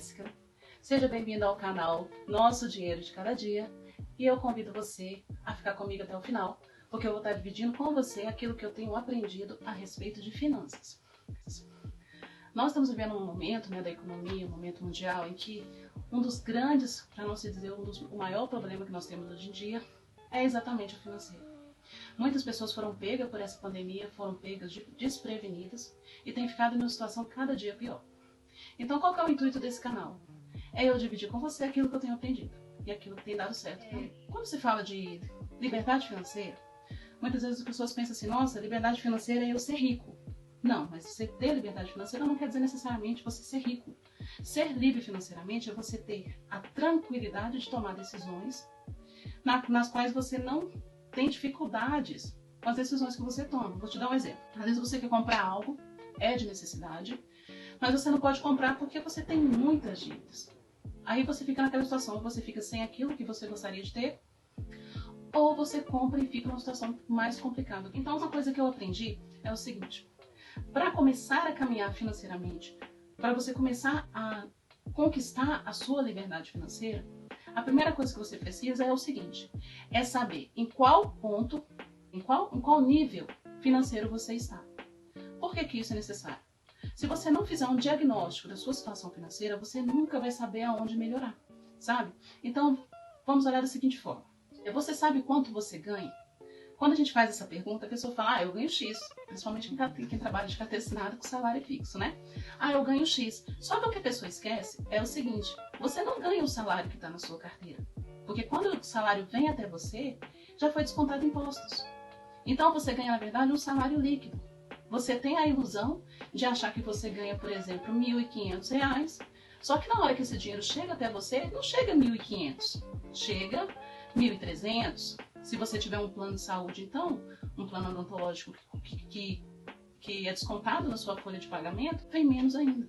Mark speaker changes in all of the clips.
Speaker 1: Jéssica. Seja bem-vindo ao canal Nosso Dinheiro de Cada Dia e eu convido você a ficar comigo até o final, porque eu vou estar dividindo com você aquilo que eu tenho aprendido a respeito de finanças. Nós estamos vivendo um momento da economia, um momento mundial, em que um dos grandes, para não se dizer o maior problema que nós temos hoje em dia, é exatamente o financeiro. Muitas pessoas foram pegas por essa pandemia, foram pegas desprevenidas e têm ficado em uma situação cada dia pior. Então, qual que é o intuito desse canal? É eu dividir com você aquilo que eu tenho aprendido e aquilo que tem dado certo para mim. Quando se fala de liberdade financeira, muitas vezes as pessoas pensam assim, nossa, liberdade financeira é eu ser rico. Não, mas você ter liberdade financeira não quer dizer necessariamente você ser rico. Ser livre financeiramente é você ter a tranquilidade de tomar decisões nas quais você não tem dificuldades com as decisões que você toma. Vou te dar um exemplo. Às vezes você quer comprar algo, é de necessidade, mas você não pode comprar porque você tem muitas dívidas. Aí você fica naquela situação, você fica sem aquilo que você gostaria de ter, ou você compra e fica numa situação mais complicada. Então, uma coisa que eu aprendi é o seguinte: para começar a caminhar financeiramente, para você começar a conquistar a sua liberdade financeira, a primeira coisa que você precisa é o seguinte: é saber em qual ponto, em qual nível financeiro você está. Por que isso é necessário? Se você não fizer um diagnóstico da sua situação financeira, você nunca vai saber aonde melhorar, sabe? Então, vamos olhar da seguinte forma. Você sabe quanto você ganha? Quando a gente faz essa pergunta, a pessoa fala, eu ganho X. Principalmente quem trabalha de carteira assinada com salário fixo, né? Eu ganho X. Só que o que a pessoa esquece é o seguinte, você não ganha o salário que está na sua carteira. Porque quando o salário vem até você, já foi descontado impostos. Então, você ganha, na verdade, um salário líquido. Você tem a ilusão de achar que você ganha, por exemplo, R$ 1.500, só que na hora que esse dinheiro chega até você, não chega R$ 1.500, chega R$ 1.300. Se você tiver um plano de saúde, então, um plano odontológico que é descontado na sua folha de pagamento, vem menos ainda.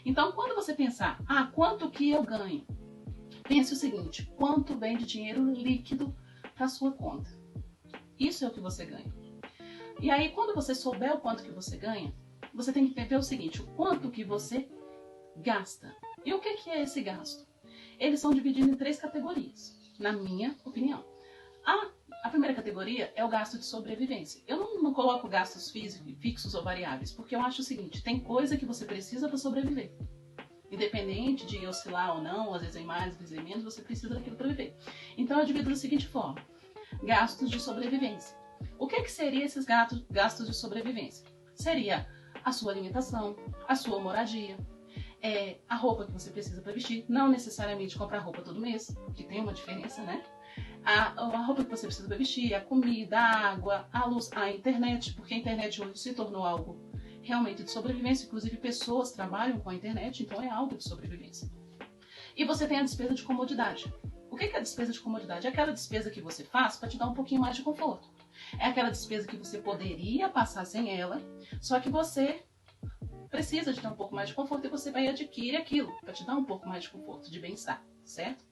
Speaker 1: Então, quando você pensar, quanto que eu ganho? Pense o seguinte, quanto vem de dinheiro líquido para sua conta? Isso é o que você ganha. E aí, quando você souber o quanto que você ganha, você tem que ver o seguinte, o quanto que você gasta. E o que é esse gasto? Eles são divididos em 3 categorias, na minha opinião. A primeira categoria é o gasto de sobrevivência. Eu não coloco gastos fixos ou variáveis, porque eu acho o seguinte, tem coisa que você precisa para sobreviver. Independente de oscilar ou não, às vezes é mais, às vezes é menos, você precisa daquilo para viver. Então eu divido da seguinte forma, gastos de sobrevivência. O que seriam esses gastos de sobrevivência? Seria a sua alimentação, a sua moradia, a roupa que você precisa para vestir, não necessariamente comprar roupa todo mês, que tem uma diferença, né? A roupa que você precisa para vestir, a comida, a água, a luz, a internet, porque a internet hoje se tornou algo realmente de sobrevivência, inclusive pessoas trabalham com a internet, então é algo de sobrevivência. E você tem a despesa de comodidade. O que é a despesa de comodidade? É aquela despesa que você faz para te dar um pouquinho mais de conforto. É aquela despesa que você poderia passar sem ela, só que você precisa de ter um pouco mais de conforto e você vai adquirir aquilo para te dar um pouco mais de conforto, de bem-estar, certo?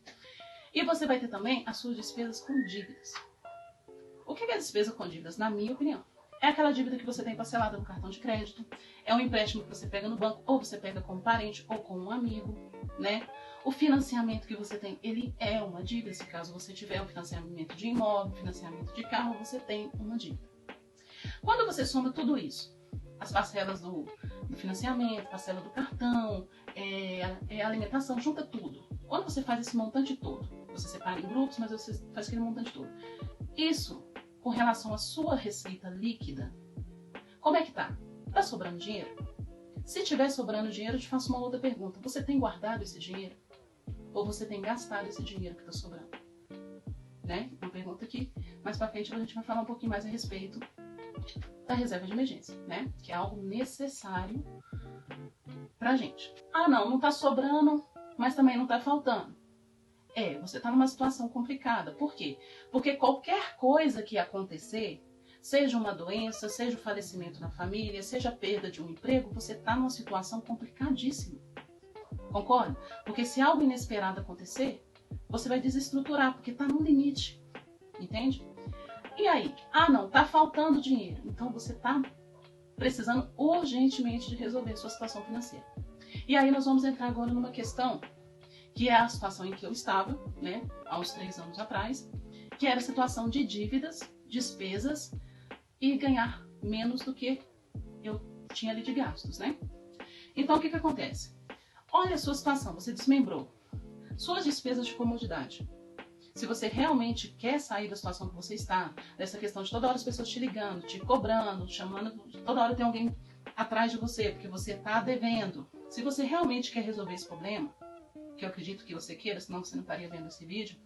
Speaker 1: E você vai ter também as suas despesas com dívidas. O que é despesa com dívidas? Na minha opinião, é aquela dívida que você tem parcelada no cartão de crédito, é um empréstimo que você pega no banco, ou você pega com um parente, ou com um amigo, né? O financiamento que você tem, ele é uma dívida, se caso você tiver um financiamento de imóvel, financiamento de carro, você tem uma dívida. Quando você soma tudo isso, as parcelas do financiamento, parcela do cartão, a alimentação, junta tudo. Quando você faz esse montante todo, você separa em grupos, mas você faz aquele montante todo. Isso, com relação à sua receita líquida, como é que tá? Tá sobrando dinheiro? Se tiver sobrando dinheiro, eu te faço uma outra pergunta. Você tem guardado esse dinheiro? Ou você tem gastado esse dinheiro que está sobrando? Né? Uma pergunta aqui. Mais pra frente a gente vai falar um pouquinho mais a respeito da reserva de emergência, né? Que é algo necessário pra gente. Não tá sobrando, mas também não tá faltando. Você tá numa situação complicada. Por quê? Porque qualquer coisa que acontecer, seja uma doença, seja o falecimento na família, seja a perda de um emprego, você tá numa situação complicadíssima. Concorda? Porque se algo inesperado acontecer, você vai desestruturar, porque tá no limite. Entende? E aí? Tá faltando dinheiro. Então você tá precisando urgentemente de resolver sua situação financeira. E aí nós vamos entrar agora numa questão que é a situação em que eu estava, né, há uns 3 anos atrás, que era a situação de dívidas, despesas e ganhar menos do que eu tinha ali de gastos, né? Então o que acontece? Olha a sua situação, você desmembrou suas despesas de comodidade. Se você realmente quer sair da situação que você está, dessa questão de toda hora as pessoas te ligando, te cobrando, chamando, toda hora tem alguém atrás de você, porque você está devendo. Se você realmente quer resolver esse problema, que eu acredito que você queira, senão você não estaria vendo esse vídeo,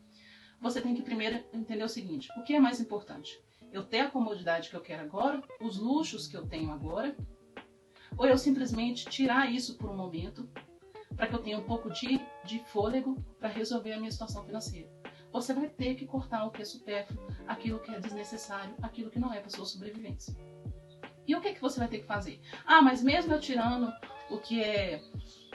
Speaker 1: você tem que primeiro entender o seguinte: o que é mais importante? Eu ter a comodidade que eu quero agora, os luxos que eu tenho agora, ou eu simplesmente tirar isso por um momento, para que eu tenha um pouco de fôlego para resolver a minha situação financeira? Você vai ter que cortar o que é supérfluo, aquilo que é desnecessário, aquilo que não é para sua sobrevivência. E o que você vai ter que fazer? Ah, mas mesmo eu tirando o que é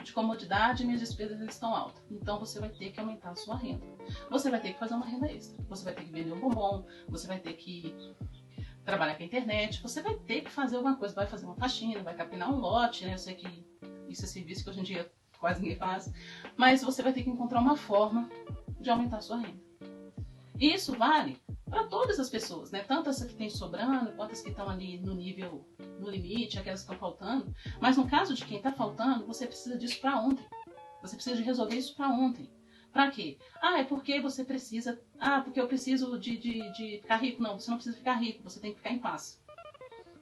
Speaker 1: de comodidade, minhas despesas estão altas. Então você vai ter que aumentar a sua renda. Você vai ter que fazer uma renda extra. Você vai ter que vender um bombom, você vai ter que trabalhar com a internet, você vai ter que fazer alguma coisa, vai fazer uma faxina, vai capinar um lote, né? Eu sei que isso é serviço que hoje em dia quase ninguém faz, mas você vai ter que encontrar uma forma de aumentar a sua renda. E isso vale para todas as pessoas, né? Tanto as que têm sobrando, quanto as que estão ali no nível, no limite, aquelas que estão faltando. Mas no caso de quem está faltando, você precisa disso para ontem. Você precisa de resolver isso para ontem. Para quê? Ah, é porque você precisa... Ah, porque eu preciso de ficar rico. Não, você não precisa ficar rico, você tem que ficar em paz.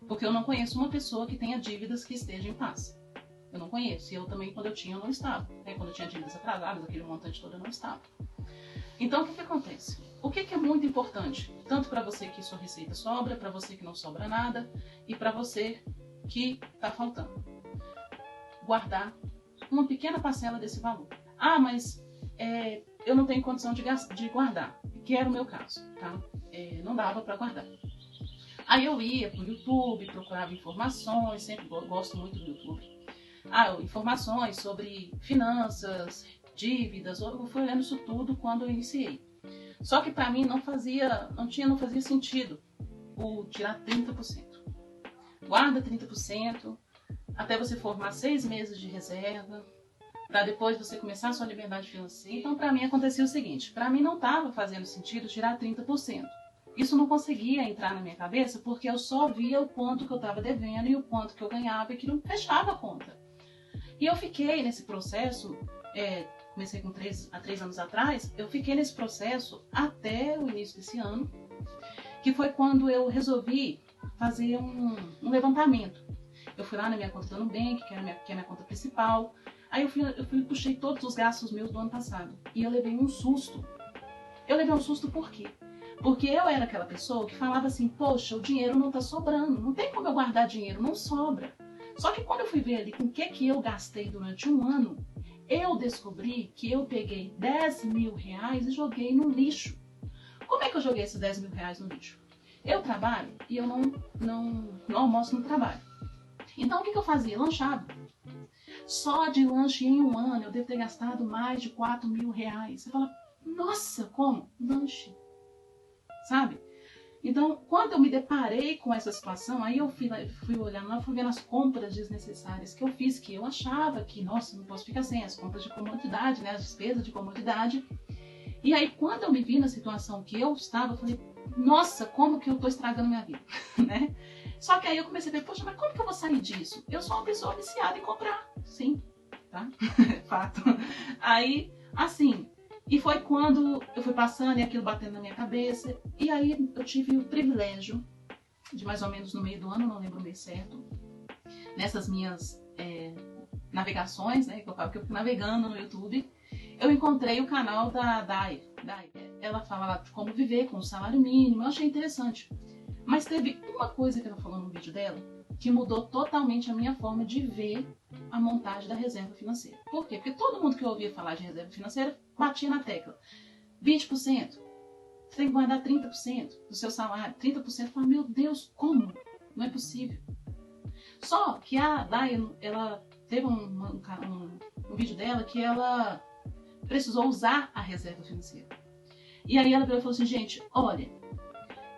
Speaker 1: Porque eu não conheço uma pessoa que tenha dívidas que esteja em paz. Eu não conheço. E eu também, quando eu tinha, eu não estava. Quando eu tinha dívidas atrasadas, aquele montante todo, eu não estava. Então, o que acontece? O que é muito importante? Tanto para você que sua receita sobra, para você que não sobra nada, e para você que está faltando. Guardar uma pequena parcela desse valor. Ah, mas eu não tenho condição de guardar, que era o meu caso, tá? Não dava para guardar. Aí eu ia pro YouTube, procurava informações, sempre gosto muito do YouTube. Informações sobre finanças, dívidas, eu fui olhando isso tudo quando eu iniciei. Só que para mim não fazia sentido o tirar 30%. Guarda 30%, até você formar 6 meses de reserva, para depois você começar a sua liberdade financeira. Então para mim acontecia o seguinte, para mim não estava fazendo sentido tirar 30%. Isso não conseguia entrar na minha cabeça porque eu só via o quanto que eu estava devendo e o quanto que eu ganhava e que não fechava a conta. E eu fiquei nesse processo, comecei há 3 anos atrás, eu fiquei nesse processo até o início desse ano, que foi quando eu resolvi fazer um levantamento. Eu fui lá na minha conta do Nubank, que é a minha conta principal, aí eu fui e puxei todos os gastos meus do ano passado, e eu levei um susto. Eu levei um susto por quê? Porque eu era aquela pessoa que falava assim, poxa, o dinheiro não tá sobrando, não tem como eu guardar dinheiro, não sobra. Só que quando eu fui ver ali com o que eu gastei durante um ano, eu descobri que eu peguei 10 mil reais e joguei no lixo. Como é que eu joguei esses 10 mil reais no lixo? Eu trabalho e eu não almoço no trabalho. Então o que eu fazia? Lanchava. Só de lanche em um ano eu devo ter gastado mais de 4 mil reais. Você fala, nossa, como? Lanche. Sabe? Então, quando eu me deparei com essa situação, aí eu fui olhando lá, fui vendo as compras desnecessárias que eu fiz, que eu achava que, nossa, não posso ficar sem as compras de comodidade, né, as despesas de comodidade. E aí, quando eu me vi na situação que eu estava, eu falei, nossa, como que eu tô estragando minha vida, né? Só que aí eu comecei a ver, poxa, mas como que eu vou sair disso? Eu sou uma pessoa viciada em comprar, sim, tá? Fato. Aí, assim... E foi quando eu fui passando e aquilo batendo na minha cabeça. E aí eu tive o privilégio de mais ou menos no meio do ano, não lembro o mês certo, nessas minhas navegações, né, que eu falo que eu fico navegando no YouTube, eu encontrei o canal da Dai. Ela fala lá de como viver com o salário mínimo, eu achei interessante. Mas teve uma coisa que ela falou no vídeo dela que mudou totalmente a minha forma de ver a montagem da reserva financeira. Por quê? Porque todo mundo que eu ouvia falar de reserva financeira batia na tecla. 20%. Você tem que guardar 30% do seu salário. 30%. Eu falo, meu Deus, como? Não é possível. Só que a Dai, ela teve um vídeo dela que ela precisou usar a reserva financeira. E aí ela falou assim, gente, olha,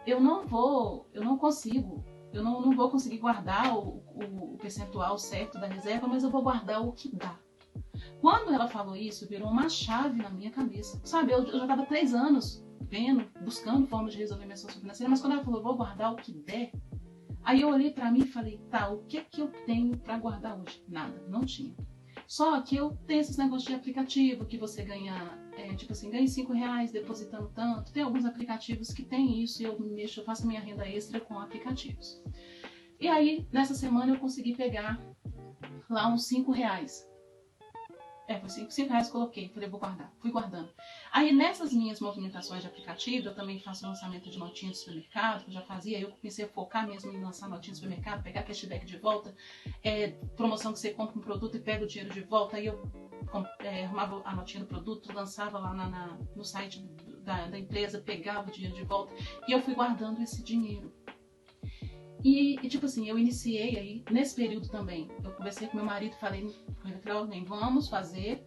Speaker 1: eu não vou conseguir guardar o percentual certo da reserva, mas eu vou guardar o que dá. Quando ela falou isso, virou uma chave na minha cabeça. Sabe, eu já estava 3 anos vendo, buscando formas de resolver minha situação financeira, mas quando ela falou, eu vou guardar o que der, aí eu olhei para mim e falei, tá, o que é que eu tenho para guardar hoje? Nada, não tinha. Só que eu tenho esses negócios de aplicativo que você ganha, tipo assim, ganha R$5 depositando tanto. Tem alguns aplicativos que tem isso e eu mexo, eu faço minha renda extra com aplicativos. E aí, nessa semana eu consegui pegar lá uns R$5. Foi R$5 que coloquei, falei, vou guardar, fui guardando. Aí nessas minhas movimentações de aplicativo, eu também faço lançamento de notinha de supermercado, que eu já fazia, eu comecei a focar mesmo em lançar notinha de supermercado, pegar cashback de volta, promoção que você compra um produto e pega o dinheiro de volta, aí eu arrumava a notinha do produto, lançava lá no site da empresa, pegava o dinheiro de volta, e eu fui guardando esse dinheiro. E tipo assim, eu iniciei aí, nesse período também, eu conversei com meu marido e falei, vamos fazer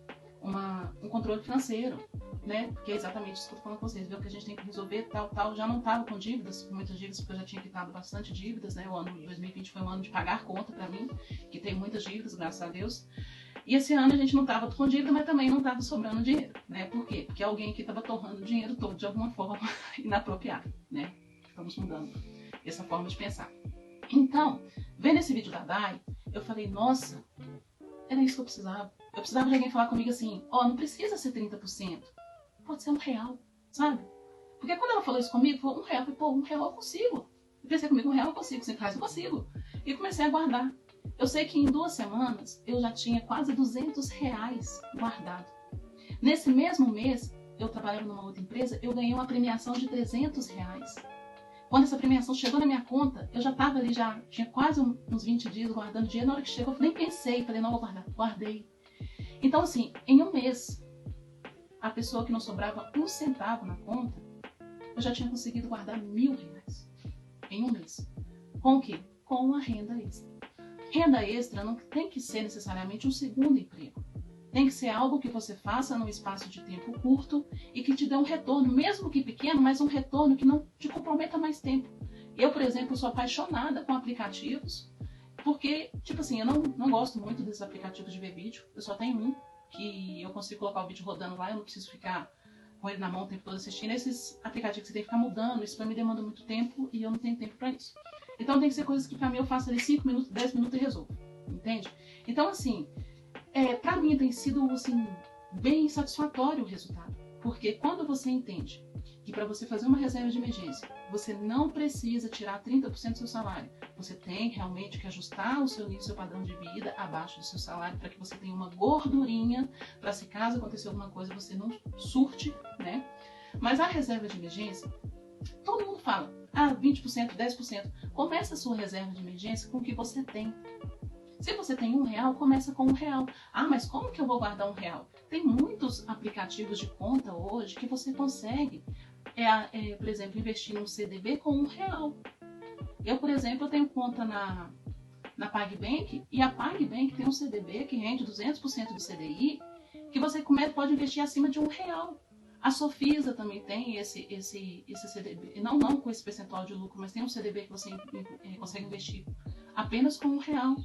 Speaker 1: um controle financeiro, né? Porque é exatamente isso que eu tô falando com vocês, ver o que a gente tem que resolver, tal. Já não estava com dívidas, com muitas dívidas, porque eu já tinha quitado bastante dívidas, né? O ano de 2020 foi um ano de pagar conta pra mim, que tem muitas dívidas, graças a Deus. E esse ano a gente não estava com dívida, mas também não estava sobrando dinheiro, né? Por quê? Porque alguém aqui estava torrando o dinheiro todo de alguma forma inapropriada, né? Estamos mudando essa forma de pensar. Então, vendo esse vídeo da Dai, eu falei, nossa, era isso que eu precisava. Eu precisava de alguém falar comigo assim, não precisa ser 30%, pode ser R$1, sabe? Porque quando ela falou isso comigo, foi R$1, eu falei, R$1 eu consigo. Eu pensei comigo, R$1 eu consigo, R$5 eu consigo. E comecei a guardar. Eu sei que em 2 semanas eu já tinha quase R$200 guardado. Nesse mesmo mês, eu trabalhava numa outra empresa, eu ganhei uma premiação de R$300. Quando essa premiação chegou na minha conta, eu já estava ali, já tinha quase uns 20 dias guardando dinheiro. Na hora que chegou, eu nem pensei, falei, não, vou guardar. Guardei. Então, assim, em um mês, a pessoa que não sobrava R$1 na conta, eu já tinha conseguido guardar R$1.000 em um mês. Com o quê? Com a renda extra. Renda extra não tem que ser necessariamente um segundo emprego. Tem que ser algo que você faça num espaço de tempo curto e que te dê um retorno, mesmo que pequeno, mas um retorno que não te comprometa mais tempo. Eu, por exemplo, sou apaixonada com aplicativos, porque, tipo assim, eu não gosto muito desses aplicativos de ver vídeo. Eu só tenho um, que eu consigo colocar o vídeo rodando lá, eu não preciso ficar com ele na mão o tempo todo assistindo. Esses aplicativos que você tem que ficar mudando, isso pra mim demanda muito tempo e eu não tenho tempo pra isso. Então tem que ser coisas que pra mim eu faço ali 5 minutos, 10 minutos e resolvo, entende? Então, assim, pra mim tem sido assim, bem satisfatório o resultado. Porque quando você entende que para você fazer uma reserva de emergência, você não precisa tirar 30% do seu salário. Você tem realmente que ajustar o seu nível, seu padrão de vida abaixo do seu salário para que você tenha uma gordurinha para se caso acontecer alguma coisa você não surte, né? Mas a reserva de emergência, todo mundo fala, 20%, 10%. Começa a sua reserva de emergência com o que você tem. Se você tem R$1, começa com R$1. Mas como que eu vou guardar R$1? Tem muitos aplicativos de conta hoje que você consegue, por exemplo, investir num CDB com R$1. Eu, por exemplo, eu tenho conta na PagBank e a PagBank tem um CDB que rende 200% do CDI, que você pode investir acima de R$1. A Sofisa também tem esse CDB, não com esse percentual de lucro, mas tem um CDB que você consegue investir apenas com R$1.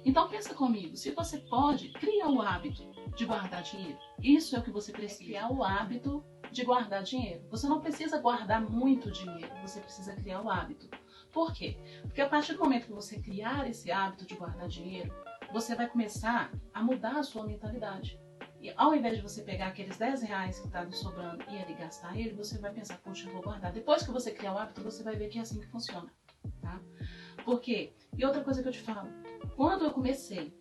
Speaker 1: Então pensa comigo, se você pode, cria o hábito de guardar dinheiro. Isso é o que você precisa, criar o hábito de guardar dinheiro. Você não precisa guardar muito dinheiro, você precisa criar o hábito. Por quê? Porque a partir do momento que você criar esse hábito de guardar dinheiro, você vai começar a mudar a sua mentalidade. E ao invés de você pegar aqueles R$10 que estavam sobrando e ali gastar ele, você vai pensar, poxa, eu vou guardar. Depois que você criar o hábito, você vai ver que é assim que funciona, tá? Por quê? E outra coisa que eu te falo, quando eu comecei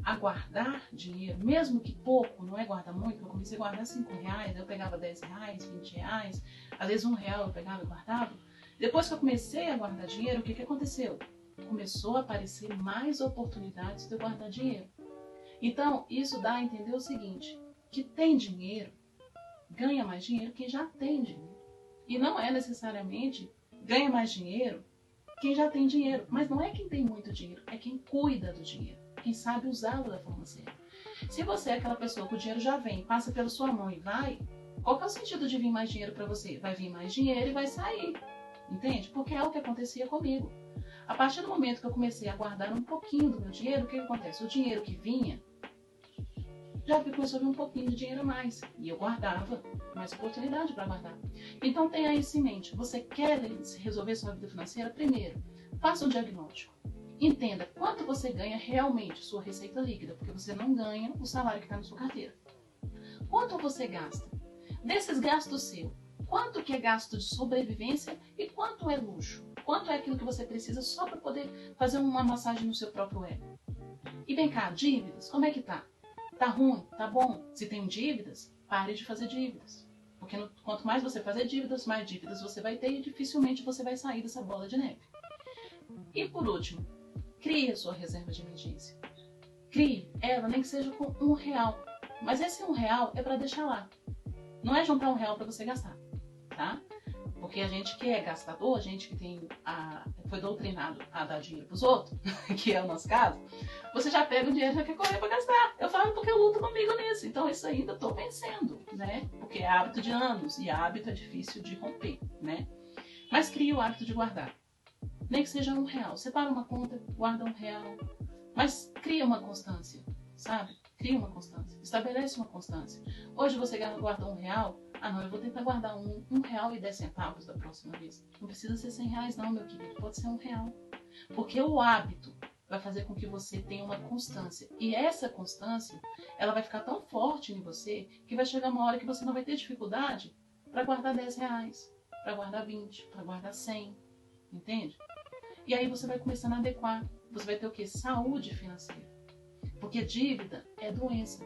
Speaker 1: a guardar dinheiro, mesmo que pouco, não é guardar muito, eu comecei a guardar R$5, eu pegava R$10, R$20, às vezes R$1 eu pegava e guardava. Depois que eu comecei a guardar dinheiro, o que aconteceu? Começou a aparecer mais oportunidades de eu guardar dinheiro. Então, isso dá a entender o seguinte, que tem dinheiro, ganha mais dinheiro quem já tem dinheiro. E não é necessariamente ganha mais dinheiro quem já tem dinheiro, mas não é quem tem muito dinheiro, é quem cuida do dinheiro, quem sabe usá-lo da forma certa. Se você é aquela pessoa que o dinheiro já vem, passa pela sua mão e vai, qual que é o sentido de vir mais dinheiro para você? Vai vir mais dinheiro e vai sair, entende? Porque é o que acontecia comigo. A partir do momento que eu comecei a guardar um pouquinho do meu dinheiro, o que acontece? O dinheiro que vinha, já começou a vir um pouquinho de dinheiro a mais. E eu guardava, mais oportunidade para guardar. Então tenha isso em mente. Você quer resolver sua vida financeira? Primeiro, faça um diagnóstico. Entenda quanto você ganha realmente sua receita líquida, porque você não ganha o salário que está na sua carteira. Quanto você gasta? Desses gastos seus, quanto que é gasto de sobrevivência e quanto é luxo? Quanto é aquilo que você precisa só para poder fazer uma massagem no seu próprio ego? E vem cá, dívidas, como é que tá? Tá ruim? Tá bom? Se tem dívidas, pare de fazer dívidas. Porque quanto mais você fazer dívidas, mais dívidas você vai ter e dificilmente você vai sair dessa bola de neve. E por último, crie a sua reserva de emergência. Crie ela, nem que seja com R$1. Mas esse R$1 é para deixar lá. Não é juntar R$1 para você gastar, tá? Porque a gente que é gastador, a gente que foi doutrinado a dar dinheiro pros outros, que é o nosso caso, você já pega o dinheiro e já quer correr para gastar. Eu falo porque eu luto comigo nisso. Então isso ainda estou vencendo, né? Porque é hábito de anos e hábito é difícil de romper, né? Mas crie o hábito de guardar. Nem que seja R$1. Separa uma conta, guarda R$1. Mas cria uma constância, sabe? Cria uma constância. Estabelece uma constância. Hoje você guarda R$1. Ah, não, eu vou tentar guardar R$1,10 da próxima vez. Não precisa ser R$100 não, meu querido. Pode ser R$1. Porque o hábito vai fazer com que você tenha uma constância. E essa constância, ela vai ficar tão forte em você que vai chegar uma hora que você não vai ter dificuldade para guardar R$10, para guardar 20, para guardar 100. Entende? E aí você vai começando a adequar. Você vai ter o quê? Saúde financeira. Porque dívida é doença.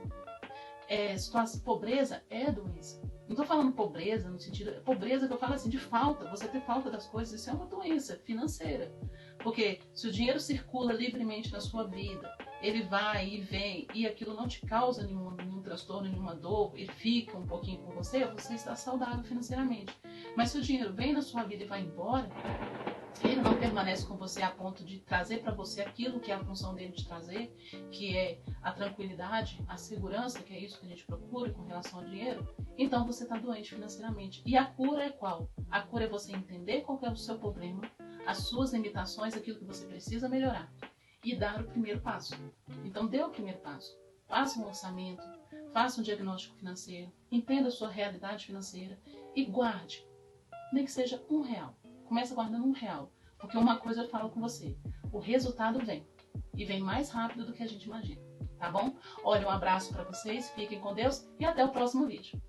Speaker 1: Pobreza é doença. Não estou falando pobreza no sentido... Pobreza que eu falo assim, de falta. Você ter falta das coisas, isso é uma doença financeira. Porque se o dinheiro circula livremente na sua vida, ele vai e vem, e aquilo não te causa nenhum transtorno, nenhuma dor, ele fica um pouquinho com você, você está saudável financeiramente. Mas se o dinheiro vem na sua vida e vai embora, ele não permanece com você a ponto de trazer para você aquilo que é a função dele de trazer, que é a tranquilidade, a segurança, que é isso que a gente procura com relação ao dinheiro, então você está doente financeiramente. E a cura é qual? A cura é você entender qual é o seu problema, as suas limitações, aquilo que você precisa melhorar e dar o primeiro passo. Então dê o primeiro passo. Faça um orçamento, faça um diagnóstico financeiro, entenda a sua realidade financeira e guarde, nem que seja R$1. Começa guardando R$1, porque uma coisa eu falo com você, o resultado vem, e vem mais rápido do que a gente imagina, tá bom? Olha, um abraço para vocês, fiquem com Deus e até o próximo vídeo.